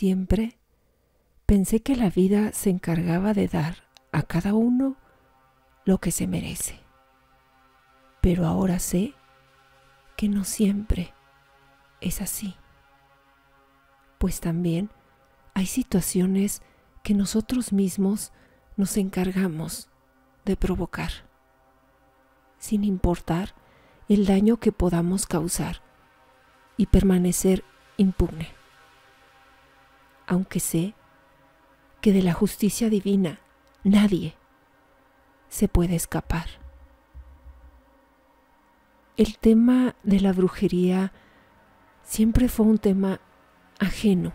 Siempre pensé que la vida se encargaba de dar a cada uno lo que se merece. Pero ahora sé que no siempre es así. Pues también hay situaciones que nosotros mismos nos encargamos de provocar, sin importar el daño que podamos causar y permanecer impune. Aunque sé que de la justicia divina nadie se puede escapar. El tema de la brujería siempre fue un tema ajeno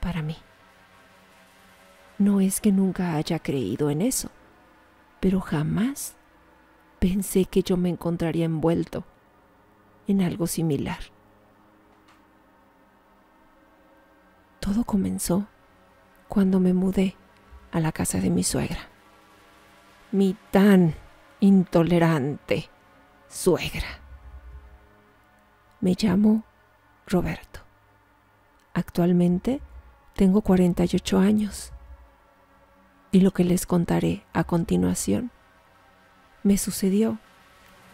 para mí. No es que nunca haya creído en eso, pero jamás pensé que yo me encontraría envuelto en algo similar. Todo comenzó cuando me mudé a la casa de mi suegra, mi tan intolerante suegra. Me llamo Roberto. Actualmente tengo 48 años y lo que les contaré a continuación me sucedió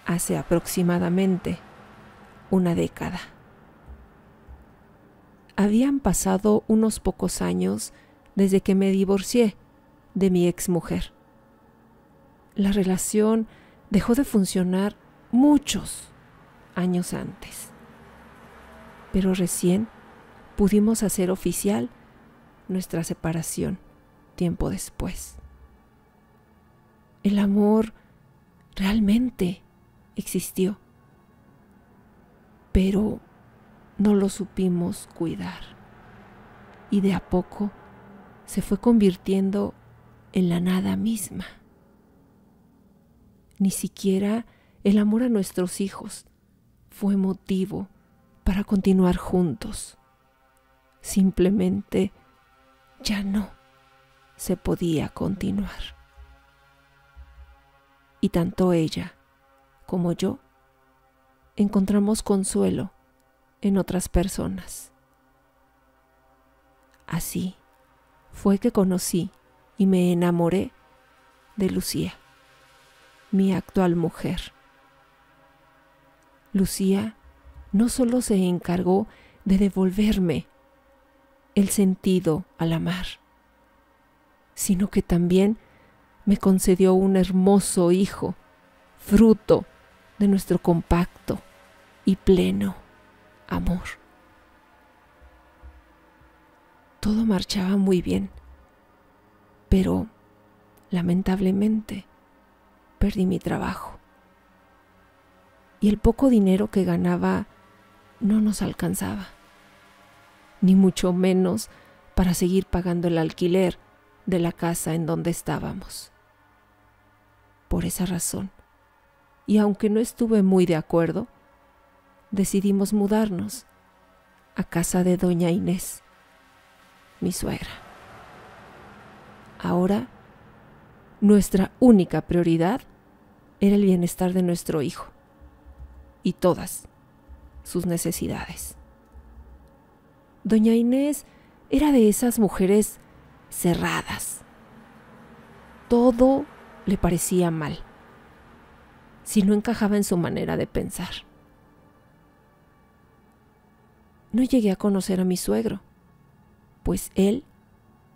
hace aproximadamente una década. Habían pasado unos pocos años desde que me divorcié de mi exmujer. La relación dejó de funcionar muchos años antes, pero recién pudimos hacer oficial nuestra separación tiempo después. El amor realmente existió, pero no lo supimos cuidar y de a poco se fue convirtiendo en la nada misma. Ni siquiera el amor a nuestros hijos fue motivo para continuar juntos. Simplemente ya no se podía continuar. Y tanto ella como yo encontramos consuelo en otras personas. Así fue que conocí y me enamoré de Lucía, mi actual mujer. Lucía no solo se encargó de devolverme el sentido al amar, sino que también me concedió un hermoso hijo, fruto de nuestro compacto y pleno amor. Todo marchaba muy bien, pero lamentablemente perdí mi trabajo y el poco dinero que ganaba no nos alcanzaba, ni mucho menos para seguir pagando el alquiler de la casa en donde estábamos. Por esa razón, y aunque no estuve muy de acuerdo, decidimos mudarnos a casa de doña Inés, mi suegra. Ahora, nuestra única prioridad era el bienestar de nuestro hijo y todas sus necesidades. Doña Inés era de esas mujeres cerradas. Todo le parecía mal, si no encajaba en su manera de pensar. No llegué a conocer a mi suegro, pues él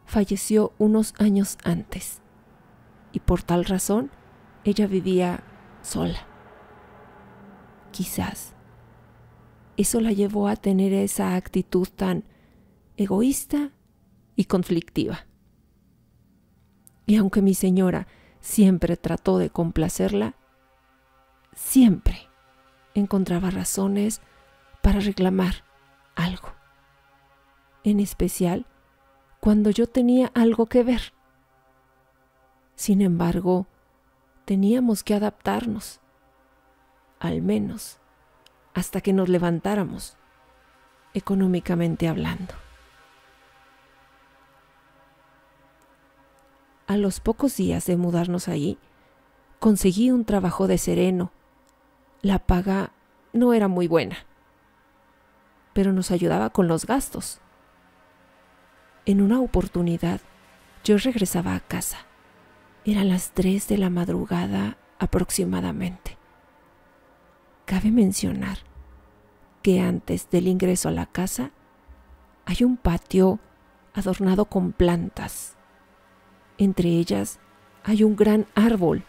falleció unos años antes y por tal razón ella vivía sola. Quizás eso la llevó a tener esa actitud tan egoísta y conflictiva. Y aunque mi señora siempre trató de complacerla, siempre encontraba razones para reclamar algo, en especial cuando yo tenía algo que ver. Sin embargo, teníamos que adaptarnos, al menos hasta que nos levantáramos, económicamente hablando. A los pocos días de mudarnos allí, conseguí un trabajo de sereno. La paga no era muy buena, pero nos ayudaba con los gastos. En una oportunidad, yo regresaba a casa. Eran las 3 de la madrugada aproximadamente. Cabe mencionar que antes del ingreso a la casa hay un patio adornado con plantas. Entre ellas hay un gran árbol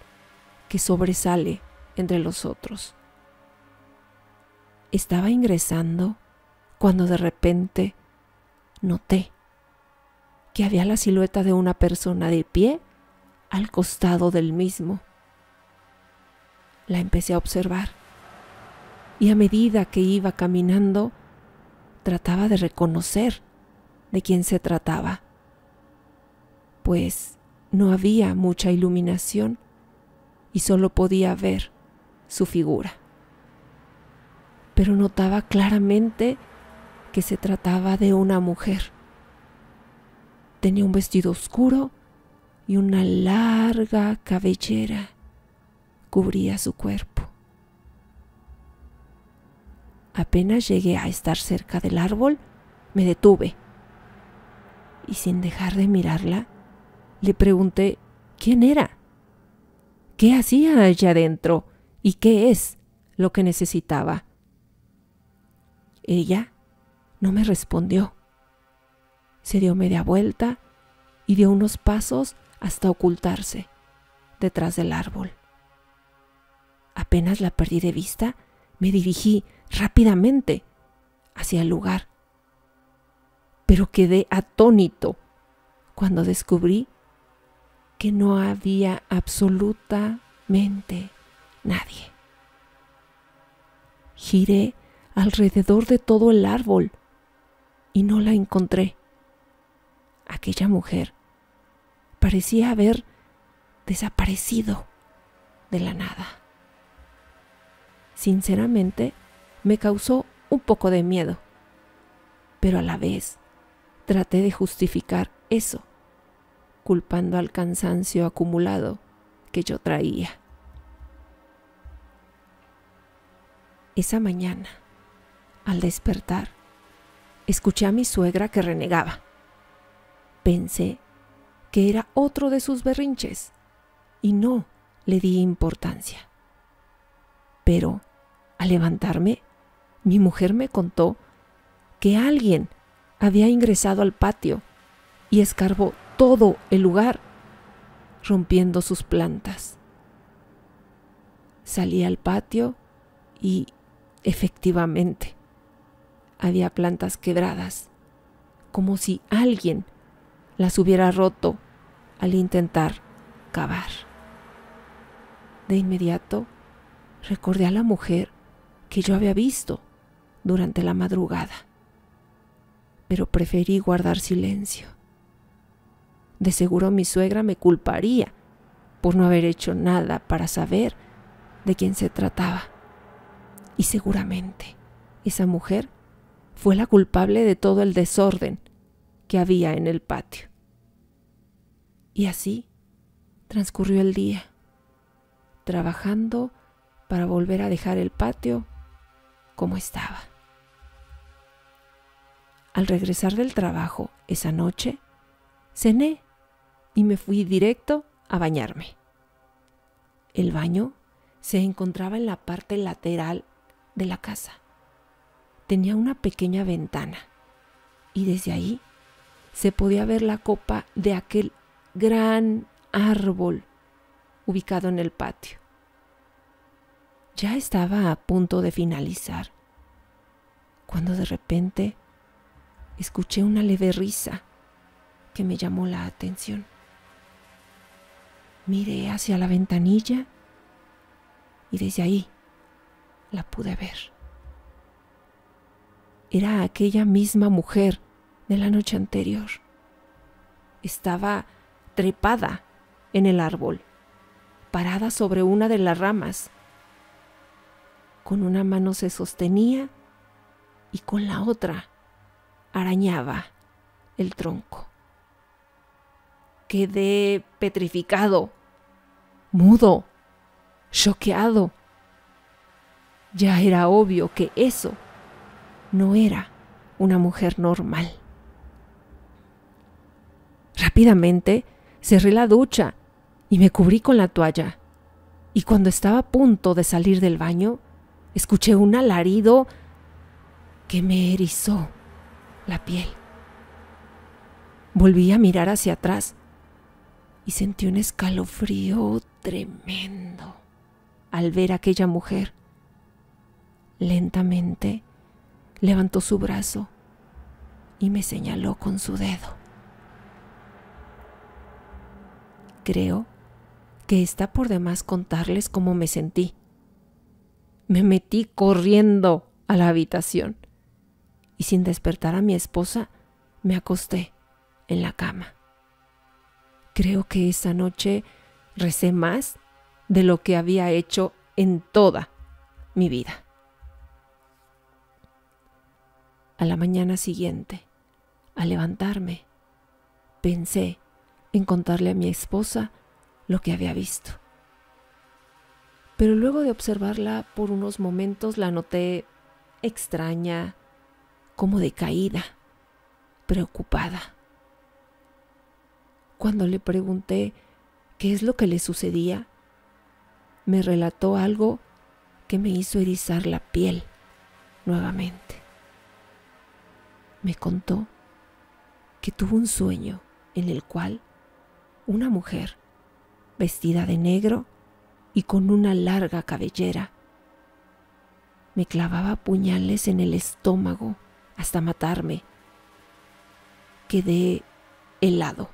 que sobresale entre los otros. Estaba ingresando cuando de repente noté que había la silueta de una persona de pie al costado del mismo. La empecé a observar y a medida que iba caminando trataba de reconocer de quién se trataba, pues no había mucha iluminación y solo podía ver su figura. Pero notaba claramente que se trataba de una mujer. Tenía un vestido oscuro y una larga cabellera cubría su cuerpo. Apenas llegué a estar cerca del árbol, me detuve y sin dejar de mirarla, le pregunté quién era, qué hacía allá adentro y qué es lo que necesitaba. Ella no me respondió. Se dio media vuelta y dio unos pasos hasta ocultarse detrás del árbol. Apenas la perdí de vista, me dirigí rápidamente hacia el lugar, pero quedé atónito cuando descubrí que no había absolutamente nadie. Giré alrededor de todo el árbol y no la encontré. Aquella mujer parecía haber desaparecido de la nada. Sinceramente, me causó un poco de miedo, pero a la vez traté de justificar eso, culpando al cansancio acumulado que yo traía. Esa mañana, al despertar, escuché a mi suegra que renegaba. Pensé que era otro de sus berrinches y no le di importancia. Pero, al levantarme, mi mujer me contó que alguien había ingresado al patio y escarbó todo el lugar, rompiendo sus plantas. Salí al patio y, efectivamente, había plantas quebradas, como si alguien las hubiera roto al intentar cavar. De inmediato recordé a la mujer que yo había visto durante la madrugada, pero preferí guardar silencio. De seguro mi suegra me culparía por no haber hecho nada para saber de quién se trataba. Y seguramente esa mujer fue la culpable de todo el desorden que había en el patio. Y así transcurrió el día, trabajando para volver a dejar el patio como estaba. Al regresar del trabajo esa noche, cené y me fui directo a bañarme. El baño se encontraba en la parte lateral de la casa. Tenía una pequeña ventana y desde ahí se podía ver la copa de aquel gran árbol ubicado en el patio. Ya estaba a punto de finalizar cuando de repente escuché una leve risa que me llamó la atención. Miré hacia la ventanilla y desde ahí la pude ver. Era aquella misma mujer de la noche anterior. Estaba trepada en el árbol, parada sobre una de las ramas. Con una mano se sostenía y con la otra arañaba el tronco. Quedé petrificado, mudo, choqueado. Ya era obvio que eso no era una mujer normal. Rápidamente cerré la ducha y me cubrí con la toalla. Y cuando estaba a punto de salir del baño, escuché un alarido que me erizó la piel. Volví a mirar hacia atrás y sentí un escalofrío tremendo al ver a aquella mujer. Lentamente levantó su brazo y me señaló con su dedo. Creo que está por demás contarles cómo me sentí. Me metí corriendo a la habitación y sin despertar a mi esposa me acosté en la cama. Creo que esa noche recé más de lo que había hecho en toda mi vida. A la mañana siguiente, al levantarme, pensé en contarle a mi esposa lo que había visto. Pero luego de observarla por unos momentos la noté extraña, como decaída, preocupada. Cuando le pregunté qué es lo que le sucedía, me relató algo que me hizo erizar la piel nuevamente. Me contó que tuvo un sueño en el cual una mujer, vestida de negro y con una larga cabellera, me clavaba puñales en el estómago hasta matarme. Quedé helado.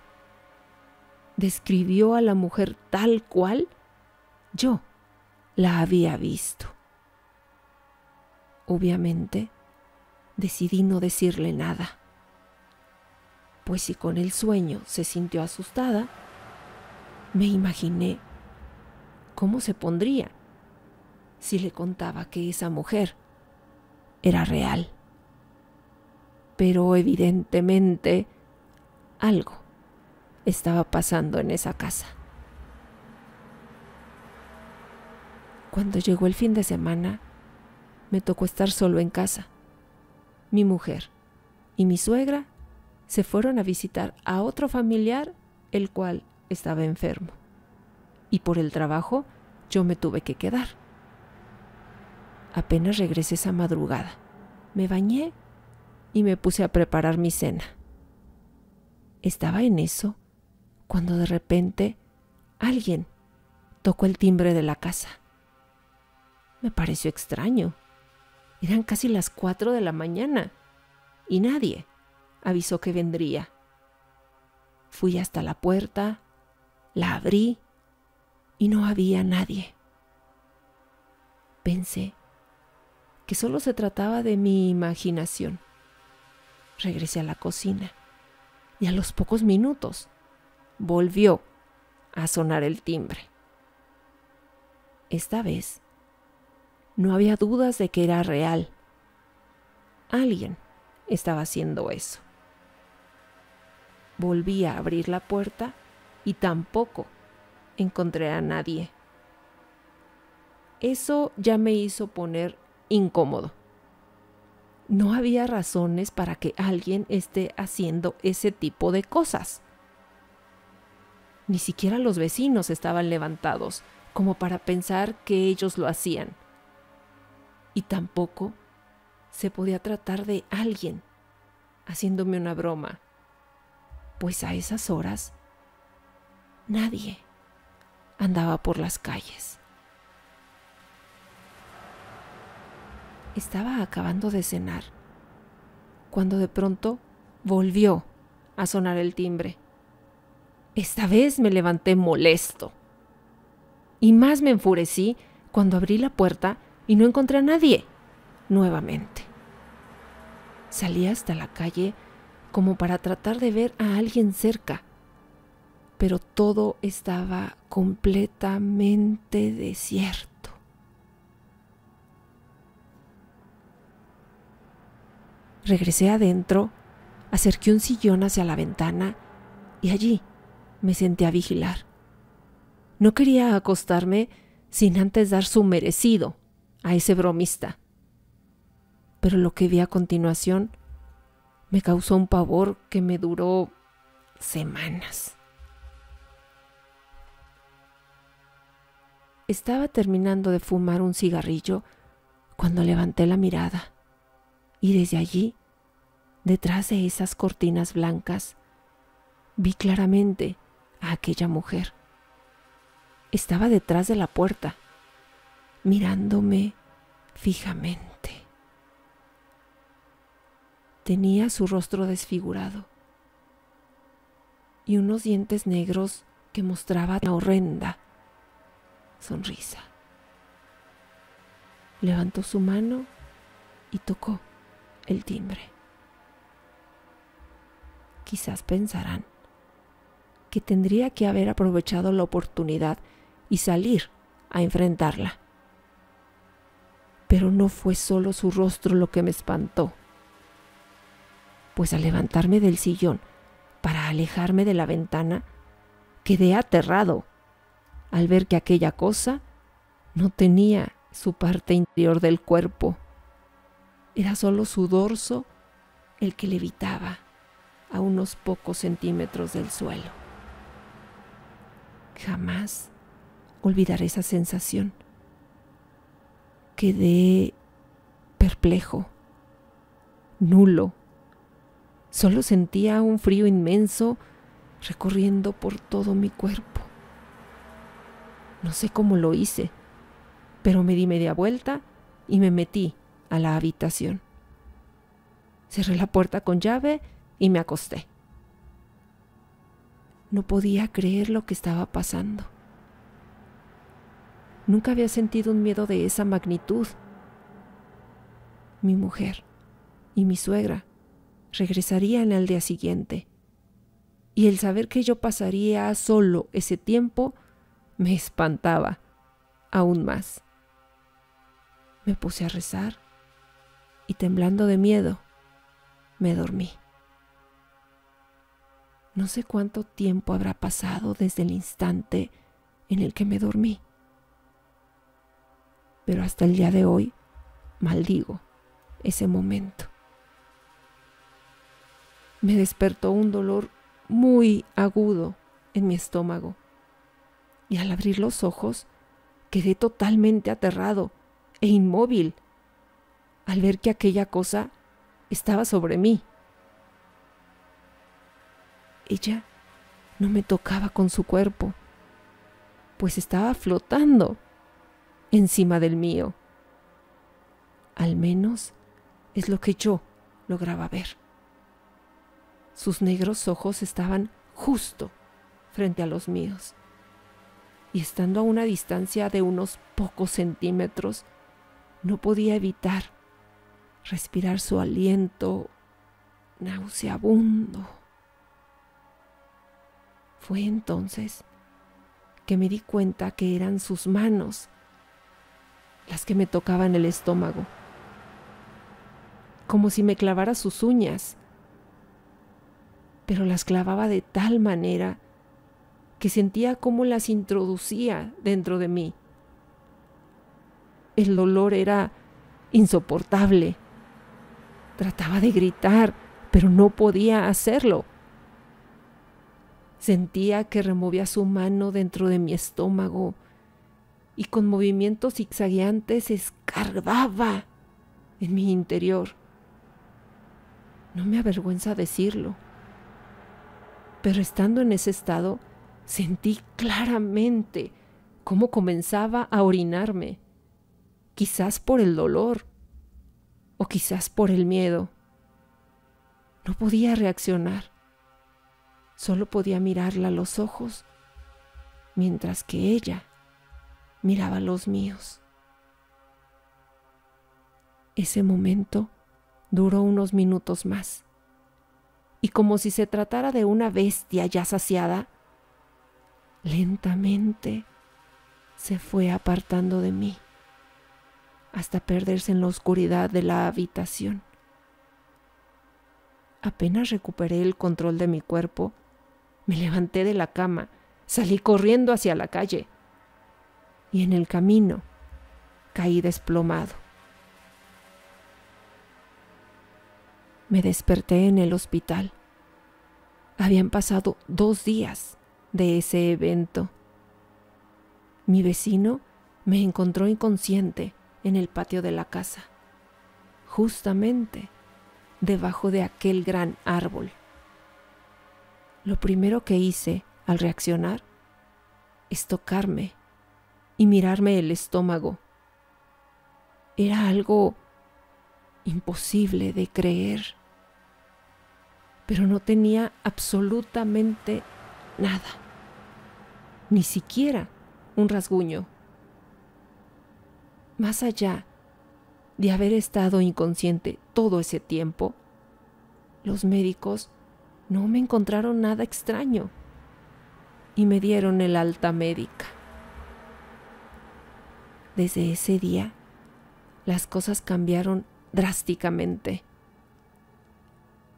Describió a la mujer tal cual yo la había visto. Obviamente, decidí no decirle nada, pues si con el sueño se sintió asustada, me imaginé cómo se pondría si le contaba que esa mujer era real. Pero evidentemente algo estaba pasando en esa casa. Cuando llegó el fin de semana, me tocó estar solo en casa. Mi mujer y mi suegra se fueron a visitar a otro familiar, el cual estaba enfermo. Y por el trabajo, yo me tuve que quedar. Apenas regresé esa madrugada, me bañé y me puse a preparar mi cena. Estaba en eso cuando de repente alguien tocó el timbre de la casa. Me pareció extraño. Eran casi las 4 de la mañana y nadie avisó que vendría. Fui hasta la puerta, la abrí y no había nadie. Pensé que solo se trataba de mi imaginación. Regresé a la cocina y a los pocos minutos volvió a sonar el timbre. Esta vez no había dudas de que era real. Alguien estaba haciendo eso. Volví a abrir la puerta y tampoco encontré a nadie. Eso ya me hizo poner incómodo. No había razones para que alguien esté haciendo ese tipo de cosas. Ni siquiera los vecinos estaban levantados como para pensar que ellos lo hacían. Y tampoco se podía tratar de alguien haciéndome una broma, pues a esas horas nadie andaba por las calles. Estaba acabando de cenar cuando de pronto volvió a sonar el timbre. Esta vez me levanté molesto y más me enfurecí cuando abrí la puerta y no encontré a nadie nuevamente. Salí hasta la calle como para tratar de ver a alguien cerca, pero todo estaba completamente desierto. Regresé adentro, acerqué un sillón hacia la ventana y allí me senté a vigilar. No quería acostarme sin antes dar su merecido a ese bromista. Pero lo que vi a continuación me causó un pavor que me duró semanas. Estaba terminando de fumar un cigarrillo cuando levanté la mirada y desde allí, detrás de esas cortinas blancas, vi claramente a aquella mujer. Estaba detrás de la puerta, mirándome fijamente. Tenía su rostro desfigurado y unos dientes negros que mostraban una horrenda sonrisa. Levantó su mano y tocó el timbre. Quizás pensarán que tendría que haber aprovechado la oportunidad y salir a enfrentarla. Pero no fue solo su rostro lo que me espantó, pues al levantarme del sillón para alejarme de la ventana, quedé aterrado al ver que aquella cosa no tenía su parte interior del cuerpo. Era solo su dorso el que levitaba a unos pocos centímetros del suelo. Jamás olvidaré esa sensación. Quedé perplejo, nulo. Solo sentía un frío inmenso recorriendo por todo mi cuerpo. No sé cómo lo hice, pero me di media vuelta y me metí a la habitación. Cerré la puerta con llave y me acosté. No podía creer lo que estaba pasando. Nunca había sentido un miedo de esa magnitud. Mi mujer y mi suegra regresarían al día siguiente, y el saber que yo pasaría solo ese tiempo me espantaba aún más. Me puse a rezar y, temblando de miedo, me dormí. No sé cuánto tiempo habrá pasado desde el instante en el que me dormí, pero hasta el día de hoy maldigo ese momento. Me despertó un dolor muy agudo en mi estómago y al abrir los ojos quedé totalmente aterrado e inmóvil al ver que aquella cosa estaba sobre mí. Ella no me tocaba con su cuerpo, pues estaba flotando encima del mío. Al menos es lo que yo lograba ver. Sus negros ojos estaban justo frente a los míos, y estando a una distancia de unos pocos centímetros, no podía evitar respirar su aliento nauseabundo. Fue entonces que me di cuenta que eran sus manos las que me tocaban el estómago, como si me clavara sus uñas, pero las clavaba de tal manera que sentía cómo las introducía dentro de mí. El dolor era insoportable. Trataba de gritar, pero no podía hacerlo. Sentía que removía su mano dentro de mi estómago y con movimientos zigzagueantes escarbaba en mi interior. No me avergüenza decirlo, pero estando en ese estado, sentí claramente cómo comenzaba a orinarme, quizás por el dolor o quizás por el miedo. No podía reaccionar, solo podía mirarla a los ojos, mientras que ella miraba los míos. Ese momento duró unos minutos más, y como si se tratara de una bestia ya saciada, lentamente se fue apartando de mí hasta perderse en la oscuridad de la habitación. Apenas recuperé el control de mi cuerpo, me levanté de la cama, salí corriendo hacia la calle y en el camino caí desplomado. Me desperté en el hospital, Habían pasado 2 días de ese evento. Mi vecino me encontró inconsciente en el patio de la casa, justamente debajo de aquel gran árbol. Lo primero que hice al reaccionar es tocarme y mirarme el estómago. Era algo imposible de creer, pero no tenía absolutamente nada, ni siquiera un rasguño. Más allá de haber estado inconsciente todo ese tiempo, los médicos no me encontraron nada extraño y me dieron el alta médica. Desde ese día, las cosas cambiaron drásticamente.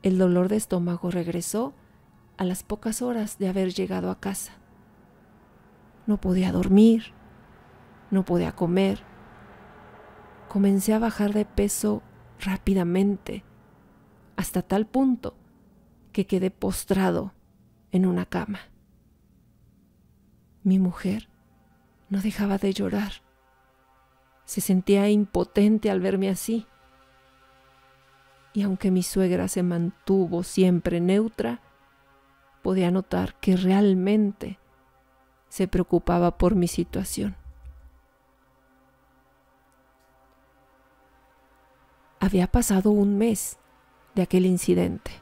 El dolor de estómago regresó a las pocas horas de haber llegado a casa. No podía dormir, no podía comer. Comencé a bajar de peso rápidamente, hasta tal punto que quedé postrado en una cama. Mi mujer no dejaba de llorar. Se sentía impotente al verme así. Y aunque mi suegra se mantuvo siempre neutra, podía notar que realmente se preocupaba por mi situación. Había pasado 1 mes de aquel incidente.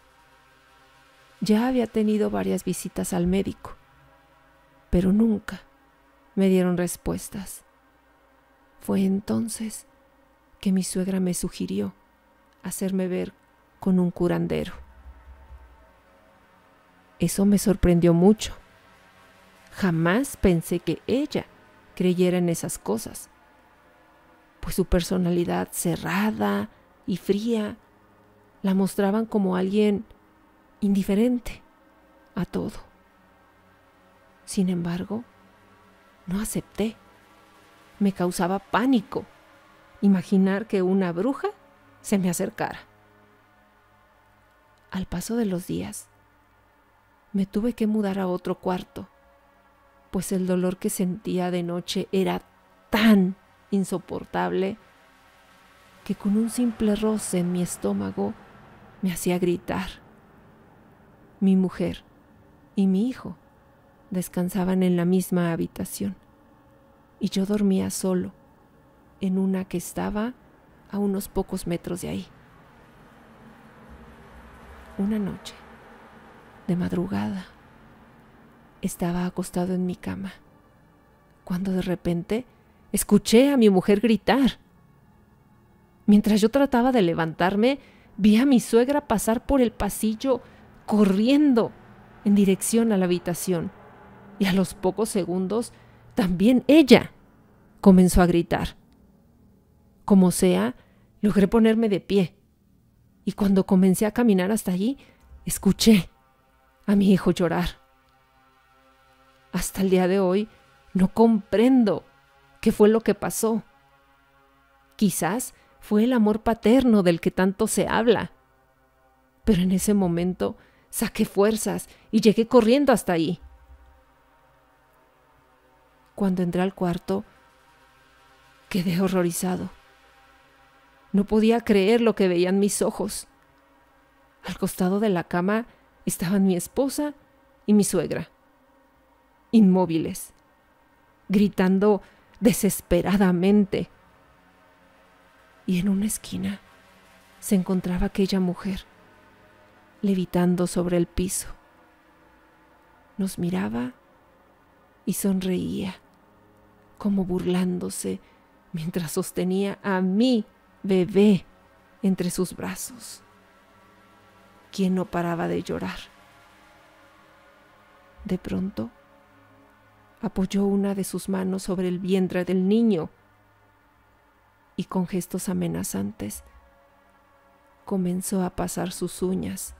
Ya había tenido varias visitas al médico, pero nunca me dieron respuestas. Fue entonces que mi suegra me sugirió hacerme ver con un curandero. Eso me sorprendió mucho. Jamás pensé que ella creyera en esas cosas, pues su personalidad cerrada y fría la mostraban como alguien indiferente a todo. Sin embargo, no acepté. Me causaba pánico imaginar que una bruja se me acercara. Al paso de los días, me tuve que mudar a otro cuarto, pues el dolor que sentía de noche era tan insoportable que con un simple roce en mi estómago me hacía gritar. Mi mujer y mi hijo descansaban en la misma habitación y yo dormía solo en una que estaba a unos pocos metros de ahí. Una noche, de madrugada, estaba acostado en mi cama, cuando de repente escuché a mi mujer gritar. Mientras yo trataba de levantarme, vi a mi suegra pasar por el pasillo corriendo en dirección a la habitación, y a los pocos segundos también ella comenzó a gritar. Como sea, logré ponerme de pie, y cuando comencé a caminar hasta allí, escuché a mi hijo llorar. Hasta el día de hoy no comprendo qué fue lo que pasó. Quizás fue el amor paterno del que tanto se habla, pero en ese momento saqué fuerzas y llegué corriendo hasta ahí. Cuando entré al cuarto, quedé horrorizado. No podía creer lo que veían mis ojos. Al costado de la cama estaban mi esposa y mi suegra, inmóviles, gritando desesperadamente. Y en una esquina se encontraba aquella mujer, levitando sobre el piso. Nos miraba y sonreía, como burlándose, mientras sostenía a mi bebé entre sus brazos, quien no paraba de llorar. De pronto, apoyó una de sus manos sobre el vientre del niño y con gestos amenazantes comenzó a pasar sus uñas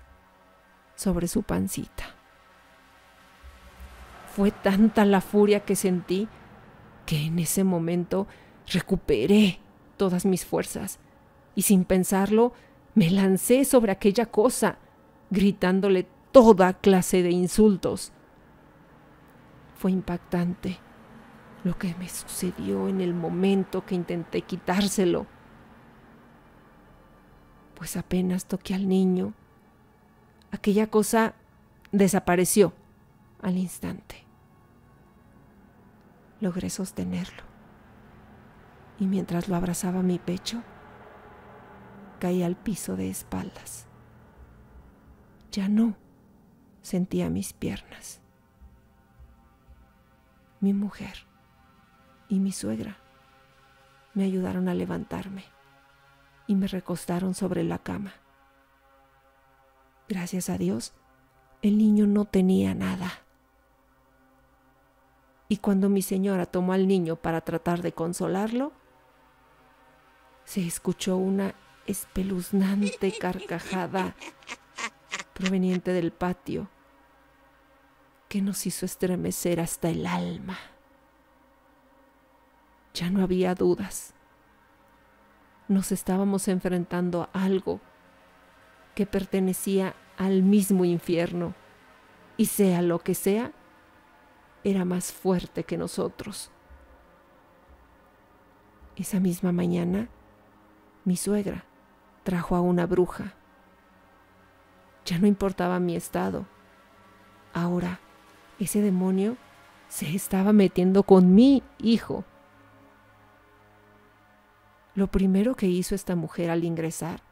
sobre su pancita. Fue tanta la furia que sentí que en ese momento recuperé todas mis fuerzas y sin pensarlo me lancé sobre aquella cosa, gritándole toda clase de insultos. Fue impactante lo que me sucedió en el momento que intenté quitárselo, pues apenas toqué al niño, aquella cosa desapareció al instante. Logré sostenerlo y mientras lo abrazaba a mi pecho, caí al piso de espaldas. Ya no sentía mis piernas. Mi mujer y mi suegra me ayudaron a levantarme y me recostaron sobre la cama. Gracias a Dios, el niño no tenía nada. Y cuando mi señora tomó al niño para tratar de consolarlo, se escuchó una espeluznante carcajada proveniente del patio que nos hizo estremecer hasta el alma. Ya no había dudas. Nos estábamos enfrentando a algo que pertenecía al mismo infierno y sea lo que sea, era más fuerte que nosotros. Esa misma mañana, mi suegra trajo a una bruja. Ya no importaba mi estado. Ahora, ese demonio se estaba metiendo con mi hijo. Lo primero que hizo esta mujer al ingresar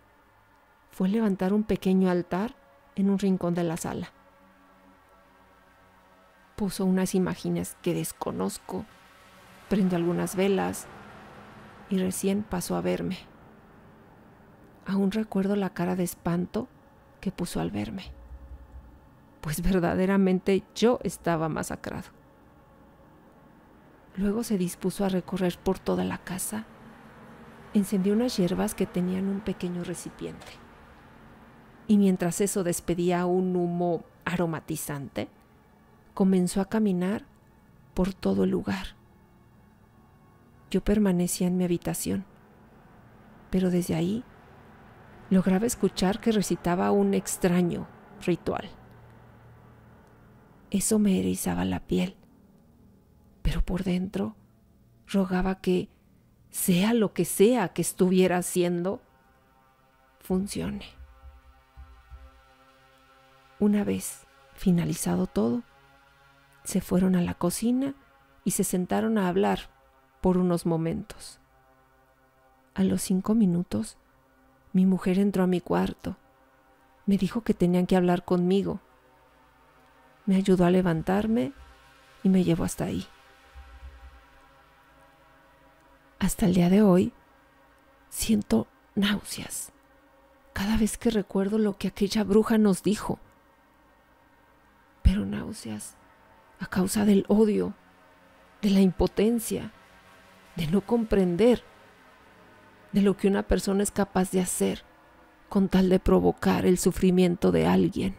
fue levantar un pequeño altar en un rincón de la sala. Puso unas imágenes que desconozco, prendió algunas velas y recién pasó a verme. Aún recuerdo la cara de espanto que puso al verme, pues verdaderamente yo estaba masacrado. Luego se dispuso a recorrer por toda la casa. Encendió unas hierbas que tenían un pequeño recipiente. Y mientras eso despedía un humo aromatizante, comenzó a caminar por todo el lugar. Yo permanecía en mi habitación, pero desde ahí lograba escuchar que recitaba un extraño ritual. Eso me erizaba la piel, pero por dentro rogaba que, sea lo que sea que estuviera haciendo, funcione. Una vez finalizado todo, se fueron a la cocina y se sentaron a hablar por unos momentos. A los 5 minutos, mi mujer entró a mi cuarto. Me dijo que tenían que hablar conmigo. Me ayudó a levantarme y me llevó hasta ahí. Hasta el día de hoy, siento náuseas cada vez que recuerdo lo que aquella bruja nos dijo. Pero náuseas a causa del odio, de la impotencia, de no comprender de lo que una persona es capaz de hacer con tal de provocar el sufrimiento de alguien.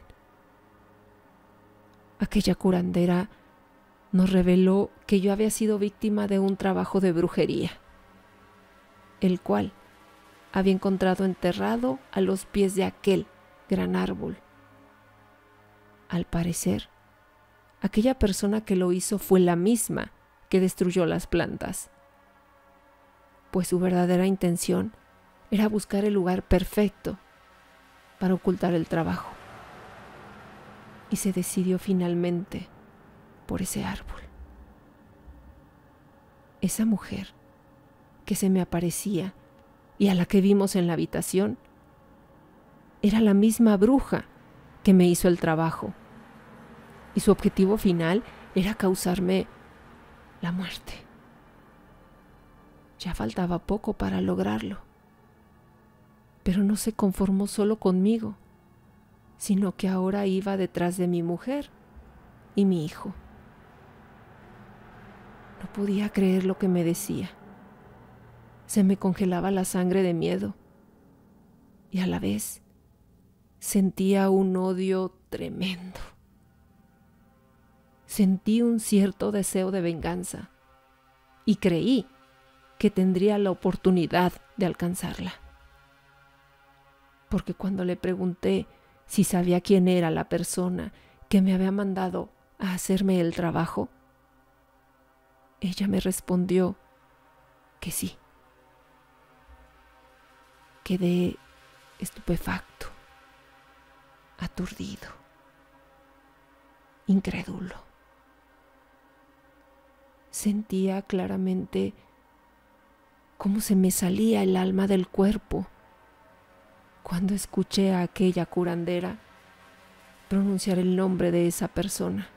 Aquella curandera nos reveló que yo había sido víctima de un trabajo de brujería, el cual había encontrado enterrado a los pies de aquel gran árbol. Al parecer, aquella persona que lo hizo fue la misma que destruyó las plantas, pues su verdadera intención era buscar el lugar perfecto para ocultar el trabajo. Y se decidió finalmente por ese árbol. Esa mujer que se me aparecía y a la que vimos en la habitación era la misma bruja que me hizo el trabajo, y su objetivo final era causarme la muerte. Ya faltaba poco para lograrlo, pero no se conformó solo conmigo, sino que ahora iba detrás de mi mujer y mi hijo. No podía creer lo que me decía. Se me congelaba la sangre de miedo y a la vez sentía un odio tremendo. Sentí un cierto deseo de venganza y creí que tendría la oportunidad de alcanzarla. Porque cuando le pregunté si sabía quién era la persona que me había mandado a hacerme el trabajo. Ella me respondió que sí. Quedé estupefacto, aturdido, incrédulo. Sentía claramente cómo se me salía el alma del cuerpo cuando escuché a aquella curandera pronunciar el nombre de esa persona,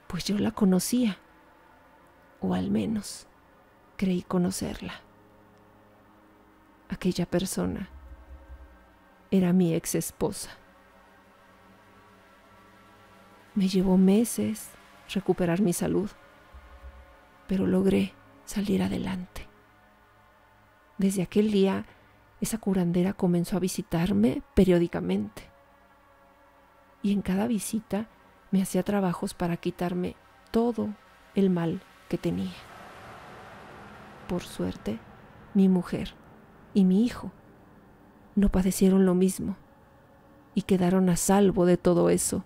pues yo la conocía, o al menos creí conocerla. Aquella persona era mi ex esposa. Me llevó meses recuperar mi salud, pero logré salir adelante. Desde aquel día, esa curandera comenzó a visitarme periódicamente, y en cada visita me hacía trabajos para quitarme todo el mal que tenía. Por suerte, mi mujer y mi hijo no padecieron lo mismo y quedaron a salvo de todo eso.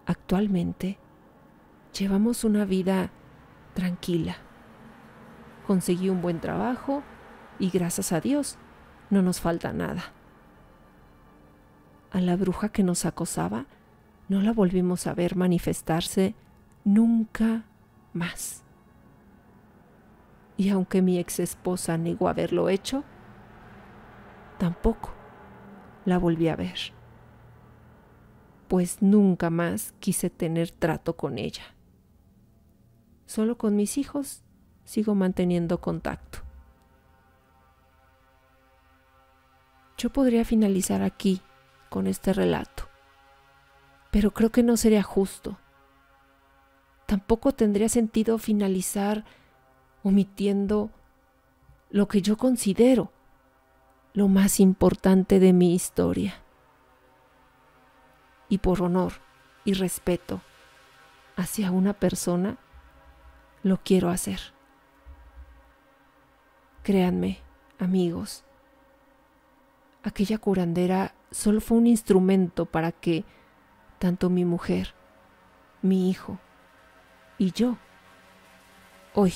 Actualmente, llevamos una vida tranquila. Conseguí un buen trabajo y gracias a Dios no nos falta nada. A la bruja que nos acosaba no la volvimos a ver manifestarse nunca más. Y aunque mi ex esposa negó haberlo hecho, tampoco la volví a ver, pues nunca más quise tener trato con ella. Solo con mis hijos sigo manteniendo contacto. Yo podría finalizar aquí con este relato, pero creo que no sería justo. Tampoco tendría sentido finalizar omitiendo lo que yo considero lo más importante de mi historia. Y por honor y respeto hacia una persona, lo quiero hacer. Créanme, amigos, aquella curandera solo fue un instrumento para que tanto mi mujer, mi hijo y yo hoy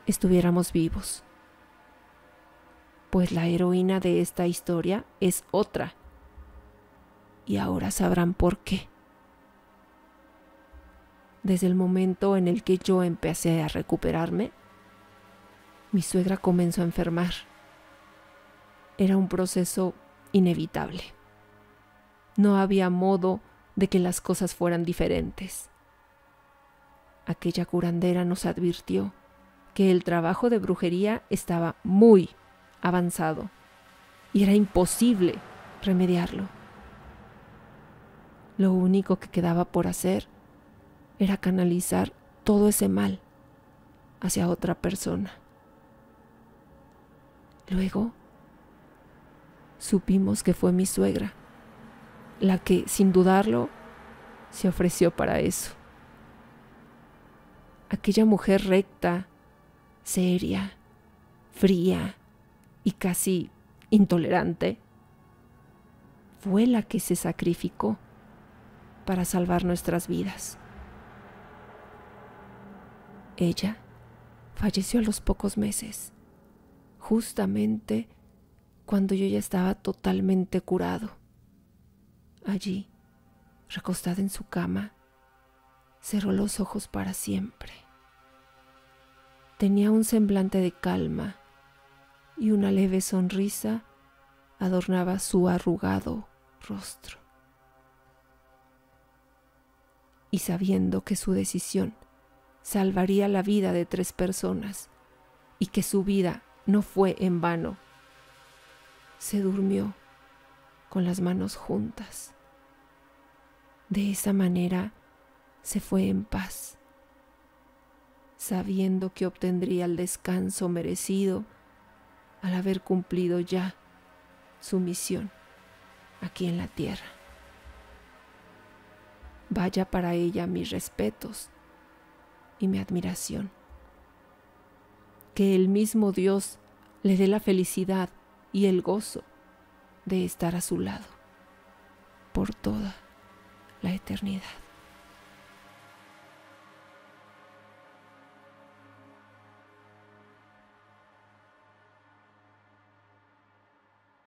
estuviéramos vivos. Pues la heroína de esta historia es otra, y ahora sabrán por qué. Desde el momento en el que yo empecé a recuperarme, mi suegra comenzó a enfermar. Era un proceso inevitable. No había modo de que las cosas fueran diferentes. Aquella curandera nos advirtió que el trabajo de brujería estaba muy avanzado y era imposible remediarlo. Lo único que quedaba por hacer era canalizar todo ese mal hacia otra persona. Luego supimos que fue mi suegra la que, sin dudarlo, se ofreció para eso. Aquella mujer recta, seria, fría y casi intolerante fue la que se sacrificó para salvar nuestras vidas. Ella falleció a los pocos meses, justamente cuando yo ya estaba totalmente curado. Allí, recostada en su cama, cerró los ojos para siempre. Tenía un semblante de calma y una leve sonrisa adornaba su arrugado rostro. Y sabiendo que su decisión salvaría la vida de 3 personas y que su vida no fue en vano, se durmió con las manos juntas. De esa manera se fue en paz, sabiendo que obtendría el descanso merecido al haber cumplido ya su misión aquí en la tierra. Vaya para ella mis respetos y mi admiración. Que el mismo Dios le dé la felicidad y el gozo de estar a su lado por toda la eternidad.